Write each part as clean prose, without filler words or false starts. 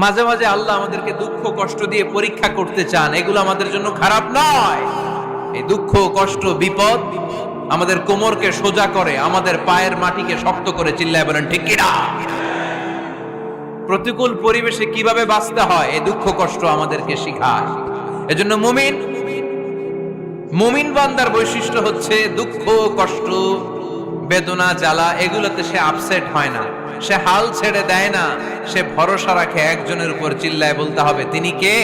মাঝে মাঝে আল্লাহ আমাদেরকে দুঃখ কষ্ট দিয়ে পরীক্ষা করতে চান, এগুলো আমাদের জন্য খারাপ নয়। এই দুঃখ কষ্ট বিপদ আমাদের কোমরকে সোজা করে, আমাদের পায়ের মাটিকে শক্ত করে। চিল্লায় বলেন ঠিক কিনা? প্রতিকূল পরিবেশে কিভাবে বাঁচতে হয় এই দুঃখ কষ্ট আমাদেরকে শেখায়। এজন্য মুমিন বান্দার বৈশিষ্ট্য হচ্ছে দুঃখ কষ্ট বেদনা জ্বালা এগুলোতে সে আপসেট হয় না, সে হাল ছেড়ে দেয় না, সে ভরসা রাখে একজনের উপর। চিল্লায় বলতে হবে তিনি কে?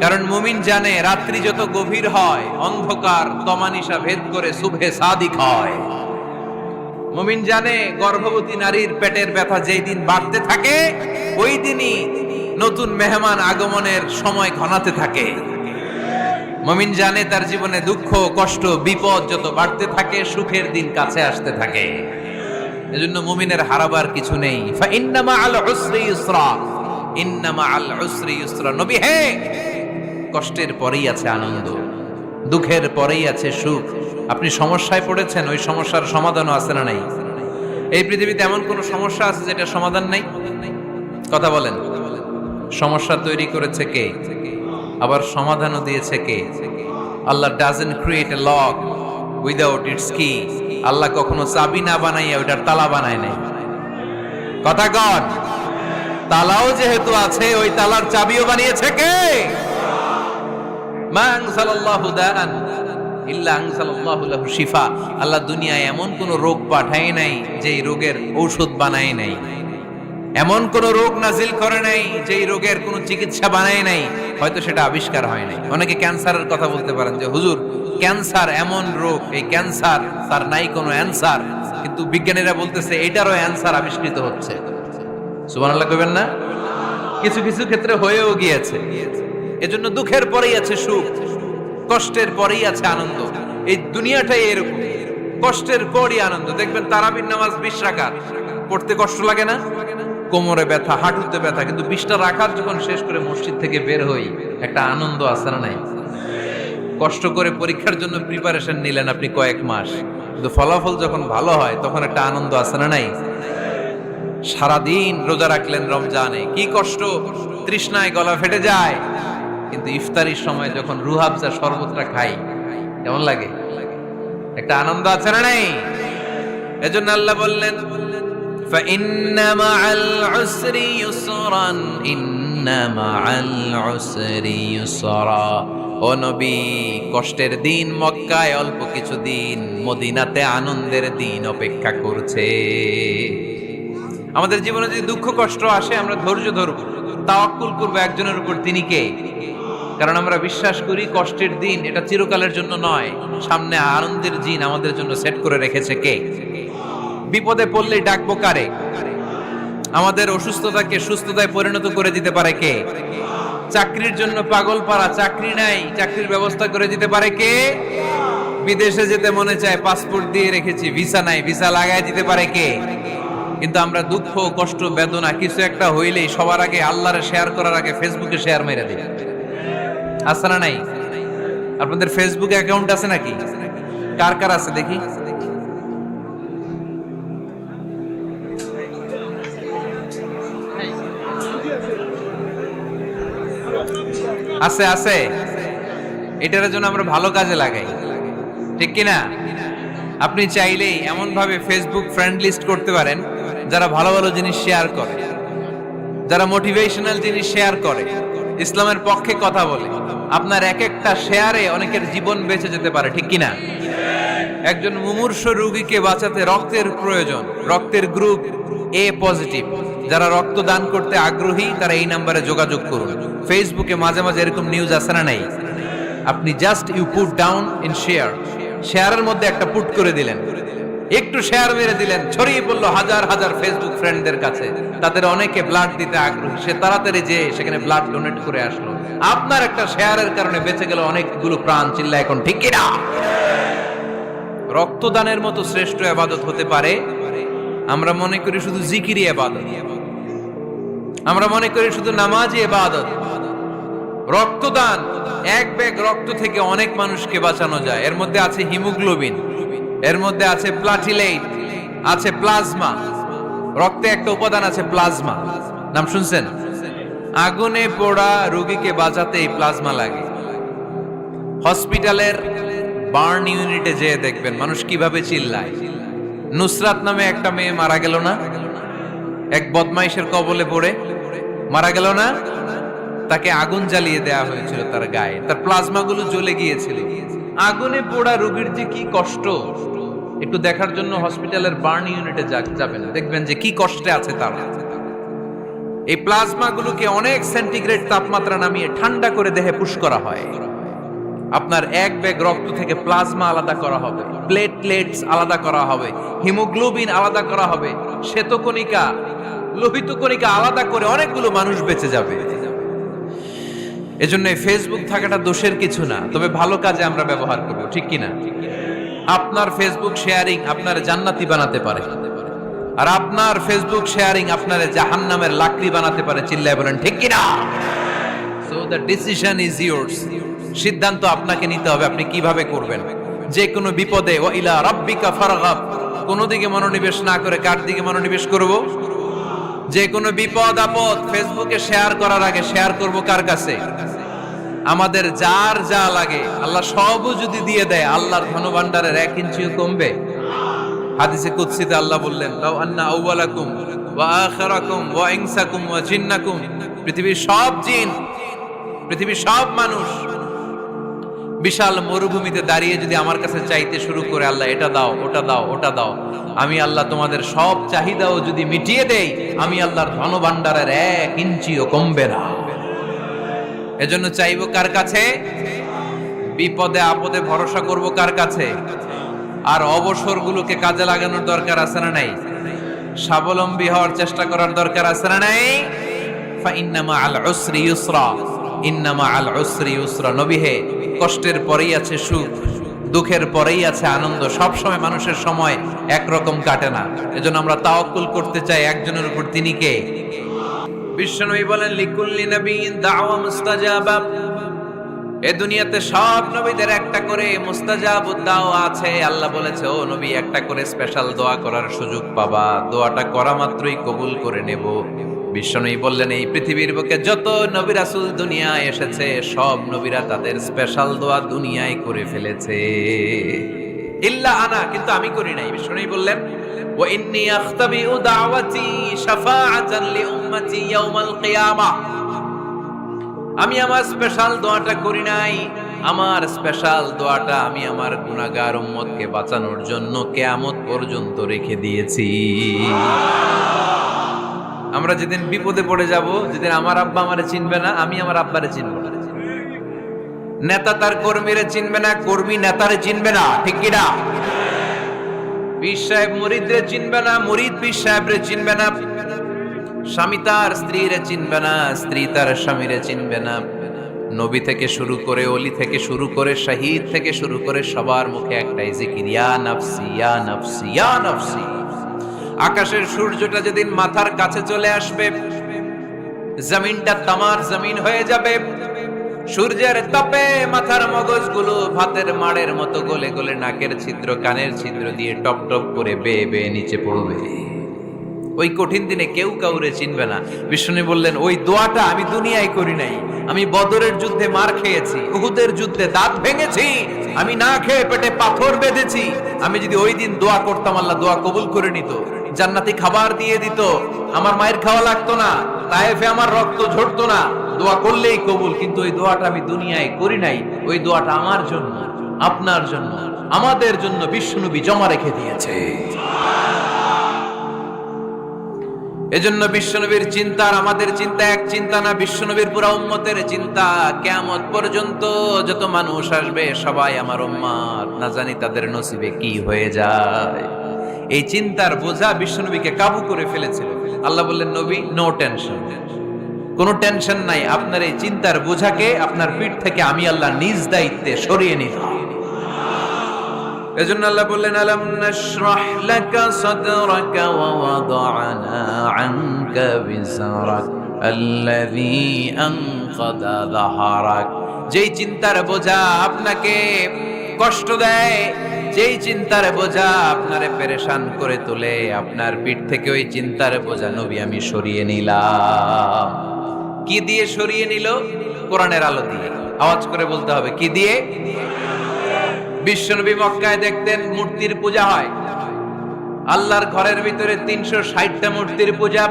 কারণ মুমিন জানে রাত্রি যত গভীর হয় অন্ধকার তমানিসা ভেদ করে সুবহে সাদিক হয়। মুমিন জানে গর্ভবতী নারীর পেটের ব্যথা যেই দিন বাড়তে থাকে ওই দিনই নতুন মেহমান আগমনের সময় ঘনাতে থাকে। মুমিন জানে তার জীবনে দুঃখ কষ্ট বিপদ যত বাড়তে থাকে সুখের দিন কাছে আসতে থাকে। এজন্য মুমিনের হারাবার কিছু নেই। ফা ইন্না মাআল উসরি ইউসরা, ইন্না মাআল উসরি ইউসরা। নবী হে, কষ্টের পরেই আছে আনন্দ, দুঃখের পরেই আছে সুখ। আপনি সমস্যায় পড়েছেন, ওই সমস্যার সমাধানও আছে না নাই? এই পৃথিবীতে এমন কোন সমস্যা আছে যেটা সমাধান নাই? কথা বলেন। সমস্যা তৈরি করেছে কে? আবার সমাধানও দিয়েছে কে? Allah doesn't create a lock without its key. Allah কখনো চাবি না বানাইয়া ওইটার তালা বানায় নাই। কথা কন। তালাও যেহেতু আছে ওই তালার চাবিও বানিয়েছে কে? মা আনজালাল্লাহু দাআন ইল্লা আনজালাল্লাহু লাহু শিফা। আল্লাহ দুনিয়ায় এমন কোন রোগ পাঠায় নাই যেই রোগের ঔষধ বানায় নাই, এমন কোন রোগ নাজিল করে নাই যেই রোগের কোন চিকিৎসা বানায় নাই, হয়তো সেটা আবিষ্কার হয় নাই। অনেকে ক্যান্সারের কথা বলতে পারেন যে হুজুর ক্যান্সার এমন রোগ, এই ক্যান্সার তার নাই কোনো অ্যানসার, কিন্তু বিজ্ঞানীরা বলতেছে এটারও অ্যানসার আবিষ্কৃত হচ্ছে। সুবহানাল্লাহ কইবেন না? কিছু কিছু ক্ষেত্রে হয়েও গিয়েছে। এজন্য দুঃখের পরেই আছে সুখ, কষ্টের পরেই আছে আনন্দ। এই দুনিয়াটাই এরকম, কষ্টের পরই আনন্দ। দেখবেন তারাবির নামাজ 20 রাকাত পড়তে কষ্ট লাগে না? কোমরে ব্যথা, হাঁটুতে ব্যথা, কিন্তু 20টা রাকাত যখন শেষ করে মসজিদ থেকে বের হই একটা আনন্দ আছে না নাই? কষ্ট করে পরীক্ষার জন্য প্রিপারেশন নিলেন আপনি কয়েক মাস, কিন্তু ফলাফল যখন ভালো হয় তখন একটা আনন্দ আছে না নাই? সারাদিন রোজা রাখলেন রমজানে, কি কষ্ট, তৃষ্ণায় গলা ফেটে যায়, কিন্তু ইফতারির সময় যখন রুহাবজা শরবতটা খাই কেমন লাগে? একটা আনন্দ আছে না নাই? এজন্য আল্লাহ বললেন فَإِنَّ مَعَ الْعُسْرِ يُسْرًا إِنَّ مَعَ الْعُسْرِ يُسْرًا। ও নবী, কষ্টের দিন মক্কায় অল্প কিছু দিন, মদিনাতে আনন্দের দিন অপেক্ষা করছে। আমাদের জীবনে যদি দুঃখ কষ্ট আসে আমরা ধৈর্য ধরব, তাওয়াক্কুল করব একজনের উপর, তিনি কে? কারণ আমরা বিশ্বাস করি কষ্টের দিন এটা চিরকালের জন্য নয়, সামনে আনন্দের দিন আমাদের জন্য সেট করে রেখেছে কে? বিপদে পড়লেই ডাকবো কারে? আমাদের অসুস্থতাকে সুস্থতায় পরিণত করে দিতে পারে কে? চাকরির জন্য পাগল পারা, চাকরি নাই, চাকরির ব্যবস্থা করে দিতে পারে কে? বিদেশে যেতে মনে চায়, পাসপোর্ট দিয়ে রেখেছি, ভিসা নাই, ভিসা লাগায় দিতে পারে কে? কিন্তু আমরা দুঃখ কষ্ট বেদনা কিছু একটা হইলেই সবার আগে আল্লাহরে শেয়ার করার আগে ফেসবুকে শেয়ার মেরে দিই। আছে না নাই? আপনাদের ফেসবুক অ্যাকাউন্ট আছে নাকি? কার কার আছে দেখি? আছে আছে। এটার জন্য আমরা ভালো কাজে লাগাই, ঠিক কিনা? আপনি চাইলেই এমন ভাবে ফেসবুক ফ্রেন্ড লিস্ট করতে পারেন যারা ভালো ভালো জিনিস শেয়ার করে, যারা মোটিভেশনাল জিনিস শেয়ার করে, ইসলামের পক্ষে কথা বলে। আপনার এক একটা শেয়ারে অনেকের জীবন বেঁচে যেতে পারে, ঠিক কিনা? একজন মুমূর্ষ রোগীকে বাঁচাতে রক্তের প্রয়োজন, রক্তের গ্রুপ এ পজিটিভ। যারা রক্ত দান করতে আগ্রহী তারা এই নাম্বারে যোগাযোগ করুন। ফেসবুকে মাঝে মাঝে এরকম নিউজ আসে না নাই? আপনি just you put down in share, শেয়ারের মধ্যে একটা পুট করে দিলেন, একটু শেয়ার মেরে দিলেন, ছড়িয়ে পড়লো হাজার হাজার ফেসবুক ফ্রেন্ডদের কাছে। তাদের অনেকে ব্লাড দিতে আগ্রহী, সে তাড়াতাড়ি যে সেখানে ব্লাড ডোনেট করে আসলো। আপনার একটা শেয়ারের কারণে বেঁচে গেল অনেকগুলো প্রাণ। চিল্লা এখন ঠিক কিনা? রক্তদানের মতো শ্রেষ্ঠ ইবাদত হতে পারে? আমরা মনে করি শুধু জিকিরি ইবাদত, আমরা মনে করি শুধু নামাজি ইবাদত। রক্তদান, এক ব্যাগ রক্ত থেকে অনেক মানুষকে বাঁচানো যায়। এর মধ্যে আছে হিমোগ্লোবিন, এর মধ্যে আছে প্লাটিলেট, আছে প্লাজমা। রক্তে একটা উপাদান আছে প্লাজমা। নাম শুনছেন? আগুনে পোড়া রোগীকে বাঁচাতে এই প্লাজমা লাগে। হসপিটালের বার্ন ইউনিটে যেয়ে দেখবেন মানুষ কিভাবে চিল্লায়। নুসরাত নামে একটা মেয়ে মারা গেল না, এক বদমাইশের কবলে পড়ে মারা গেল না? তাকে আগুন জ্বালিয়ে দেয়া হয়েছিল তার গায়ে, তার প্লাজমা গুলো জ্বলে গিয়েছিল। আগুনে পোড়া রোগীর যে কি কষ্ট, একটু দেখার জন্য হসপিটালের বার্ন ইউনিটে যাবেন, দেখবেন যে কি কষ্টে আছে তারা। এই প্লাজমা গুলোকে অনেক সেন্টিগ্রেড তাপমাত্রা নামিয়ে ঠান্ডা করে দেহে পুশ করা হয়। আপনার এক ব্যাগ রক্ত থেকে প্লাজমা আলাদা করা হবে, প্লেটলেটস আলাদা করা হবে, হিমোগ্লোবিন আলাদা করা হবে, শ্বেতকণিকা, লোহিত কণিকা আলাদা করে অনেকগুলো মানুষ বেঁচে যাবে। এজন্য ফেসবুক থাকাটা দোষের কিছু না, তবে ভালো কাজে আমরা ব্যবহার করব, ঠিক কিনা? আপনার ফেসবুক শেয়ারিং আপনার জান্নাতি বানাতে পারে, আর আপনার ফেসবুক শেয়ারিং আপনার জাহান্নামের লাকড়ি বানাতে পারে। চিল্লায় বলেন ঠিক কিনা? So the decision is yours. সিদ্ধান্ত আপনাকে নিতে হবে, আপনি কিভাবে করবেন। যে কোনো বিপদে ওয়া ইলা রাব্বিকা ফারগাব, কোন দিকে মনোনিবেশ না করে কার দিকে মনোনিবেশ করব? যে কোনো বিপদ আপদ ফেসবুকে শেয়ার করার আগে শেয়ার করব কার কাছে? আমাদের যার যা লাগে আল্লাহ সবও যদি দিয়ে দেয়, আল্লাহর ধনভাণ্ডারের 1 ইঞ্চিও কমবে? হাদিসে কুদসিতে আল্লাহ বললেন, লাউ আন্না আউওয়ালাকুম ওয়া আখিরাকুম ওয়া ইনসাকুম ওয়া জিন্নাকুম, পৃথিবীর সব জিন, পৃথিবীর সব মানুষ বিশাল মরুভূমিতে দাঁড়িয়ে যদি আমার কাছে চাইতে শুরু করে, আল্লাহ এটা দাও, ওটা দাও, ওটা দাও, আমি আল্লাহ তোমাদের সব চাহিদাও যদি মিটিয়ে দেই, আমি আল্লাহর ধনভাণ্ডারের 1 ইঞ্চিও কমবে না। এজন্য চাইবো কার কাছে? বিপদে আপদে ভরসা করব কার কাছে? আর অবসরগুলোকে কাজে লাগানোর দরকার আছে না নাই? স্বাবলম্বী হওয়ার চেষ্টা করার দরকার আছে না নাই? ফা ইন্নামা আল উসরি ইউসরা, ইন্নামা আল উসরি ইউসরা। নবী হে, কষ্টের পরেই আছে সুখ, দুঃখের পরেই আছে আনন্দ। সব সময় মানুষের সময় একরকম কাটে না। এজন্য আমরা তাওয়াক্কুল করতে চাই একজনের উপর, তিনি কে? বিশ্বনবী বলেন, লিকুল্লি নবিয়্যিন দাওয়া মুস্তাজাবা। এই দুনিয়াতে সব নবীদের একটা করে মুস্তাজাবুদ দাওয়া আছে। আল্লাহ বলেছে, ও নবী, একটা করে স্পেশাল দোয়া করার সুযোগ পাবা, দোয়াটা করা মাত্রই কবুল করে নেব। বিশ্বনবী বললেন, এই পৃথিবীর বুকে যত নবী রাসূল দুনিয়ায় এসেছে, সব নবীরা তাদের স্পেশাল দোয়া দুনিয়ায় করে ফেলেছে, ইল্লা আনা, কিন্তু আমি করি নাই। বিশ্বনবী বললেন, ওয়া ইন্নী আখতাবিউ দাওয়াতি শাফাআতান লি উম্মতি ইয়াউমাল কিয়ামাহ। আমি আমার স্পেশাল দোয়াটা করি নাই, আমার স্পেশাল দোয়াটা আমি আমার গুনাহগার উম্মতকে বাঁচানোর জন্য কিয়ামত পর্যন্ত রেখে দিয়েছি। আমরা যেদিন বিপদে পড়ে যাব, যেদিন আমার আব্বা আমারে চিনবে না, আমি আমার আব্বারে চিনব না, নেতা তার কর্মীরে চিনবে না, কর্মী নেতারে চিনবে না, ঠিক কি না? পীর সাহেব মুরিদরে চিনবে না, মুরিদ পীর সাহেবরে চিনবে না, স্বামী তার স্ত্রীরে চিনবে না, স্ত্রী তার স্বামীরে চিনবে না। নবী থেকে শুরু করে, ওলি থেকে শুরু করে, শহীদ থেকে শুরু করে, সবার মুখে একটাই জিকির, ইয়া নাফসি ইয়া নাফসি ইয়া নাফসি। আকাশের সূর্যটা যেদিন মাথার কাছে চলে আসবে, জমিনটা তামার জমিন হয়ে যাবে, সূর্যের তাপে মাথার মগজগুলো ভাতের মাড়ের মতো গলে গলে নাকের ছিদ্র কানের ছিদ্র দিয়ে টপ টপ করে বেয়ে বেয়ে নিচে পড়বে। ওই কঠিন দিনে কেউ কাউরে চিনবে না। বিষ্ণু বললেন, ওই দোয়াটা আমি দুনিয়ায় করি নাই, আমি বদরের যুদ্ধে মার খেয়েছি, উহুদের যুদ্ধে দাঁত ভেঙেছি, আমি না খেয়ে পেটে পাথর বেঁধেছি। আমি যদি ওই দিন দোয়া করতাম, আল্লাহ দোয়া কবুল করে নিত, জান্নাতি খাবার দিয়ে দিত, আমার মায়ের খাওয়া লাগতো না, তায়েফে আমার রক্ত ঝরতো না, দোয়া করলেই কবুল। কিন্তু ওই দোয়াটা আমি দুনিয়ায় করি নাই, ওই দোয়াটা আমার জন্য, আপনার জন্য, আমাদের জন্য বিশ্বনবী জমা রেখে দিয়েছে। এজন্য বিশ্বনবীর চিন্তা আর আমাদের চিন্তা এক চিন্তা না, বিশ্বনবীর পুরা উম্মতের চিন্তা। কিয়ামত পর্যন্ত যত মানুষ আসবে সবাই আমার উম্মত, না জানি তাদের নসিবে কি হয়ে যায়। এই চিন্তার বোঝা বিশ্বনবীকে কাবু করে ফেলেছিল। আল্লাহ বললেন, নবী, নো টেনশন, কোনো টেনশন নাই, আপনার এই চিন্তার বোঝাকে আপনার পিঠ থেকে আমি আল্লাহ নিজ দায়িত্বে সরিয়ে নিলাম। এজন্য আল্লাহ বললেন, আলাম নাশরাহ লাকা সাদরাকা ওয়া ওয়াদা'না আনকা বিজরাক আল্লাযী আনকাদা যাহরাক। যেই চিন্তার বোঝা আপনাকে কষ্ট দেয়, যেই চিন্তার বোঝা আপনারে পেরেশান করে তোলে, আপনার পিঠ থেকে ওই চিন্তার বোঝা নবী আমি সরিয়ে নিলাম। কি দিয়ে সরিয়ে নিল? কোরআনের আলো দিয়ে। আওয়াজ করে বলতে হবে, কি দিয়ে? বিশ্বনবী মক্কায় দেখতেন মূর্তির পূজা হয়, আল্লাহর ঘরের ভিতরে 360টা মূর্তির পূজা।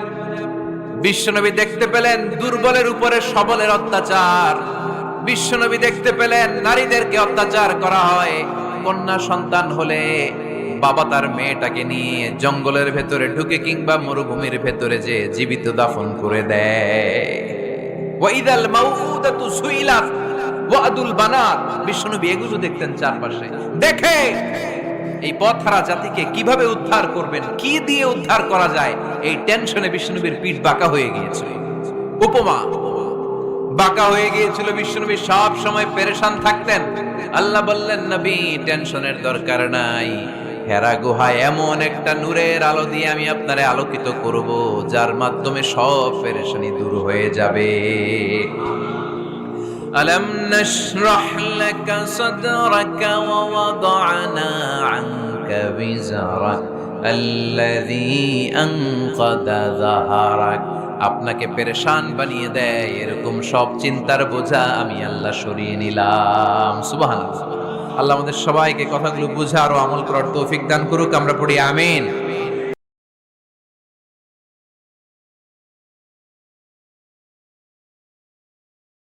বিশ্বনবী দেখতে পেলেন দুর্বলের উপরে সবলের অত্যাচার। বিশ্বনবী দেখতে পেলেন নারীদেরকে অত্যাচার করা হয়। কন্যা সন্তান হলে বাবা তার মেয়েটাকে নিয়ে জঙ্গলের ভেতরে ঢুকে কিংবা মরুভূমির ভেতরে যে জীবিত দাফন করে দেয়। ওয়াইদাল মাউউদাতু সুইলাত ওয়াদুল বানাত। বিশ্বনবী এগুলো দেখতেন চারপাশে। দেখে এই পথহারা জাতিকে কিভাবে উদ্ধার করবেন, কি দিয়ে উদ্ধার করা যায়, এই টেনশনে বিশ্বনবীর পিঠ বাঁকা হয়ে গিয়েছিল। উপমা বাঁকা হয়ে গিয়েছিল। বিশ্বনবী সব সময় পেরেশান থাকতেন। আল্লাহ বললেন, নবী টেনশনের দরকার নাই, হেরা গুহায় এমন একটা নূরের আলো দিয়ে আমি আপনারে আলোকিত করব, যার মাধ্যমে সব পেরেশানি দূর হয়ে যাবে। ألم نشرح لك صدرك ووضعنا عنك وزرك الذي أنقض ظهرك। আপনাকে পেরেশান বানিয়ে দেয় এরকম সব চিন্তার বোঝা আমি আল্লাহ সরিয়ে নিলাম। সুবহানাল্লাহ। আল্লাহ আমাদের সবাইকে কথাগুলো বুঝার ও আমল করার তৌফিক দান করুক। আমরা পড়ি আমিন।